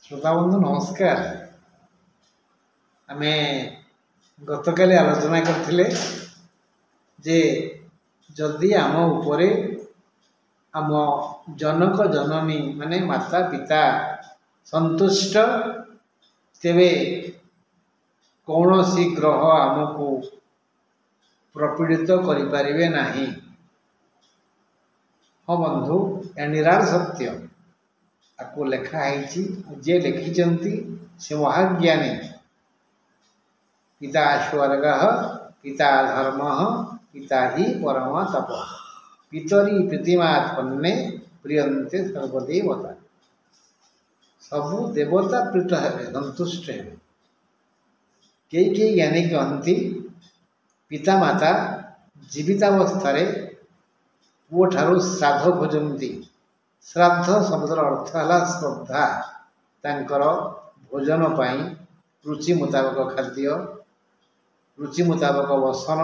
श्रोता बंधु नमस्कार। आमे गतकाली आलोचना करथिले जे जदि आम उपरे आम जनक जननी माने माता पिता संतुष्ट तेबे कौनसी ग्रह आमको प्रपीड़ित करिपारिबे नाही। हाँ बंधु या निराट सत्य आपको लेखा है जे लिखिंट से महाज्ञानी पिता स्वर्ग पिता धर्म पिता ही परम तप पितरी प्रीतिमात्मने प्रियंते सर्वदेवता सबु देवता प्रीत है संतुष्ट है। कई ज्ञानी कहती पिता माता जीवितावस्था पुओ ठारू श्राद्ध खोजती। श्राद्ध शब्दर अर्थ है श्रद्धा तांकर भोजन पाई रुचि मुताबक खाद्य रुचि मुताबक वसन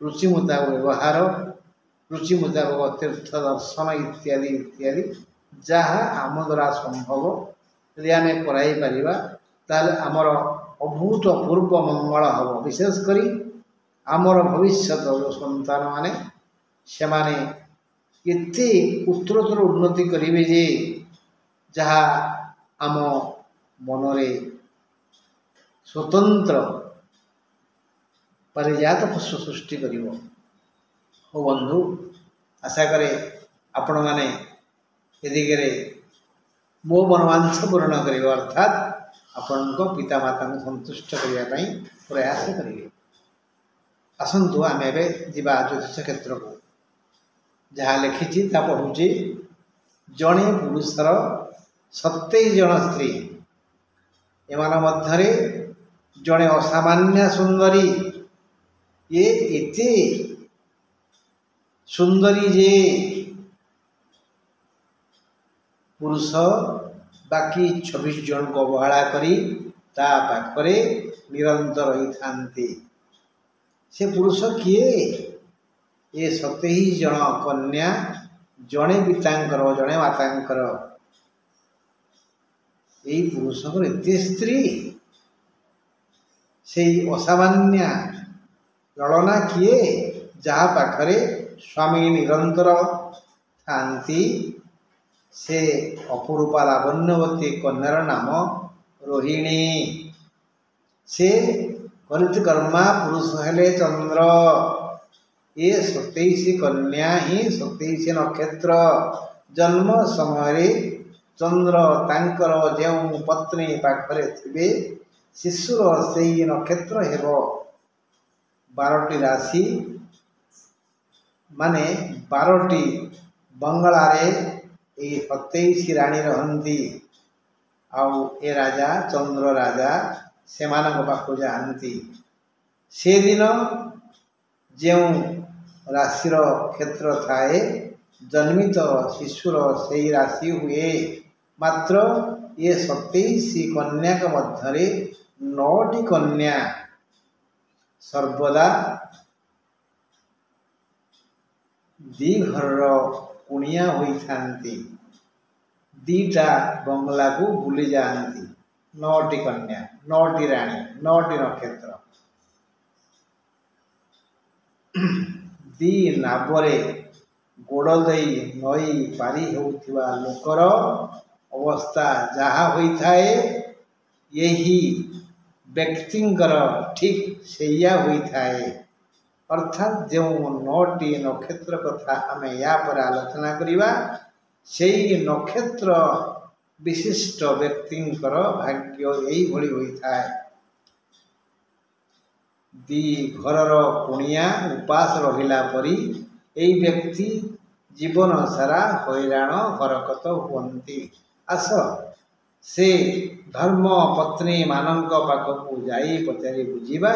रुचि मुताबक व्यवहार रुचि मुताबक तीर्थ दर्शन इत्यादि इत्यादि जहाँ आम द्वारा संभव यदि आम कराई पारिबा ताले आमर अभूतपूर्व मंगल हम। विशेषकर आमर भविष्य जो संतान माने से माने एते उत्तरोत्तर उन्नति करिवे जे जहाँ आम मनरे स्वतंत्र परिजात पुष्प सृष्टि करिवो। ओ बंधु आशा करे आपण माने ए दिगरे मो मनोवांछ पूर्ण करिवे अर्थात आपणको पिता माता को संतुष्ट करिया पई प्रयास करिवे। आसंतु आमे एबे जिबा ज्योतिष क्षेत्र को जहाँ लिखी पढ़ुची जड़े पुरुषर 27 जन स्त्री एमान मध्यरे जड़े असामान्य सुंदरी ये एते सुंदरी जे पुरुष बाकी 26 जन को अवहेला करी ता पाखरे निरंतर रही थांती। से पुरुष किए ये 27 जन कन्या जड़े पितांकर जड़े मातांकर यही पुरुष एत स्त्री से असामान्य लड़ना किए जहाँ पाखरे स्वामी निरंतर थांती से अपूर्वा लावण्यवती कन्यार नाम रोहिणी। से कर्मा पुरुष हेले चंद्र ये 27 कन्या ही 27 नक्षत्र जन्म समय चंद्र तांकर जो पत्नी पाखरे थिबे शिशुर से नक्षत्र हेबो 12टी राशि माने 12टी बंगलारे ये 27 राणी रहंती आउ ए राजा चंद्र राजा से पाखु जाती। से दिन जो राशि क्षेत्र थाए जन्मित शिशुर से राशि हुए। मात्र ये 27 कन्या के मध्य 9टी कन्या सर्वदा दी घर कुणिया होई थांती। दीटा बंगला को बुली जाती। 9टी कन्या 9टी राणी 9टी नक्षत्र दी नाबरे गोड़ दे नई पारी होउथिबा लोकर अवस्था जहाँ होता है यही व्यक्तिंकर ठीक सैया होता है। अर्थात जो 9टी नक्षत्र कथा आम या पर आलोचना करिबा सेई नक्षत्र विशिष्ट व्यक्तिंकर भाग्य यही भली होता है। दी घरर कुणिया उपास रहिला परी एई व्यक्ति जीवन सारा हैरान हरकत हुअन्ति। आस से धर्म पत्नी मानक पाखकु जाई पचारि बुझिबा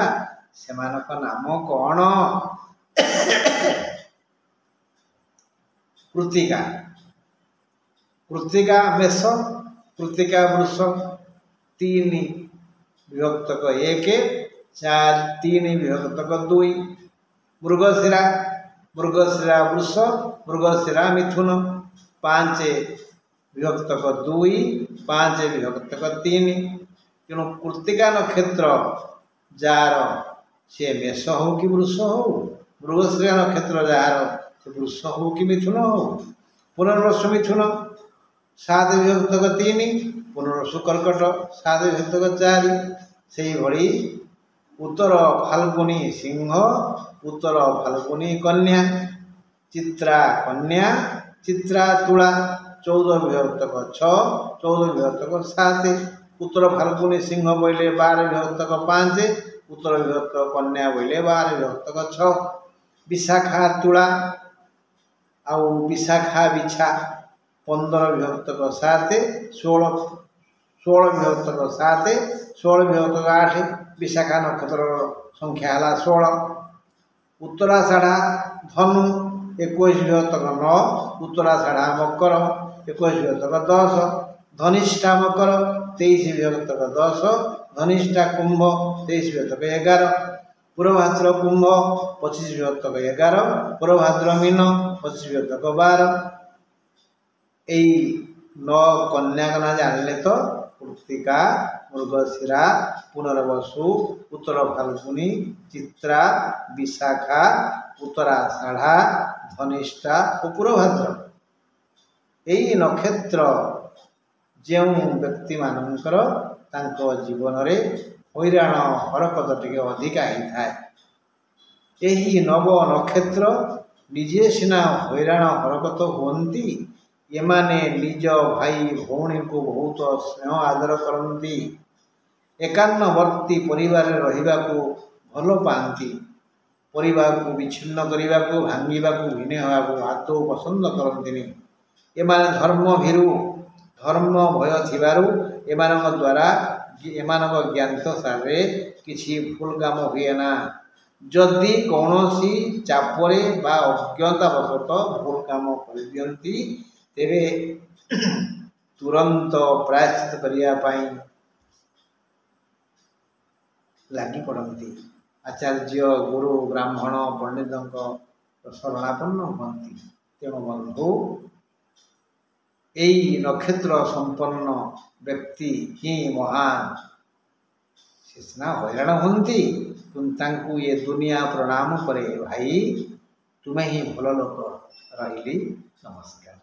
सेमानक नाम कौन। कृतिका कृतिका मेष कृतिका वृष 3 विभक्तक 1 4 3 विभक्तक 2 मृगशिरा वृष मृगशिरा मिथुन 5 विभक्तक 2 5 विभक्तक 3 तेणु कृत्तिका नक्षत्र जार से मेष हो कि वृष हो मृगश्रेय नक्षत्र जार से वृष हो कि मिथुन हो पुनर्वसु मिथुन 7 विभक्तक 3 पुनर्वसु कर्कट 7 विभक्तक 4 से भली उत्तर फाल्गुनी सिंह उत्तर फाल्गुनी कन्या चित्रा कन्या चित्रा तुला 14 विभक्तक 6 14 विभक्तक 7 उत्तर फाल्गुनी सिंह बोले 12 विभक्तक 5 उत्तर विभक्तक कन्या बोले 12 विभक्तक 6 विशाखा तुला आउ विशाखा बिछा 15 विभक्तक 7 16 विभक्तक 7 16 विभक्तक 8 विशाखा नक्षत्र संख्या है 16 उत्तराषाढ़ा धनु 21 विभक्तक 9 उत्तराषाढ़ा मकर 21 विभक्तक 10 धनिष्ठा मकर 23 विभक्तक 10 धनिष्ठा कुंभ 23 विभक्तक 11 पूर्वभाद्र कुंभ 25 विभक्तक 11 पूर्वभाद्र मीन 25 विभक्तक 12 यही 9 कन्या का ना जानले तो कृत्तिका मृगशिरा पुनर्वसु उत्तर फाल्गुनी चित्रा विशाखा उत्तराषाढ़ा धनिष्ठा और पूर्वभाद्र यही नक्षत्र जो व्यक्ति मानकर जीवन में हैराण हरकत टे अधिका होता है यही नव नक्षत्र निजे सिना हैरान हरकत होती एमाने निज भाई भौणी को बहुत स्नेह आदर करती एकान्नवर्ती परिवार रहिबा को भल पाती परिवार को विच्छिन्न करने को भांगा को भिन्न होगा को आदौ पसंद करती एमाने धर्म भीरु धर्म भय थिबारु एमानक द्वारा एमानक ज्ञानसार किसी भूल काम हुए ना जदि कौनसी चापरे बा अज्ञतावशत भूल काम कर दियंती तेरे तुरंत प्रायश्चित करने लगी पड़ती आचार्य गुरु ब्राह्मण पंडितों शरणापन्न हमें तेणु बंधु यही नक्षत्र संपन्न व्यक्ति ही महान से सीना हैरान होती तुमको ये दुनिया प्रणाम करे भाई तुम्हें ही भल लोक रही नमस्कार।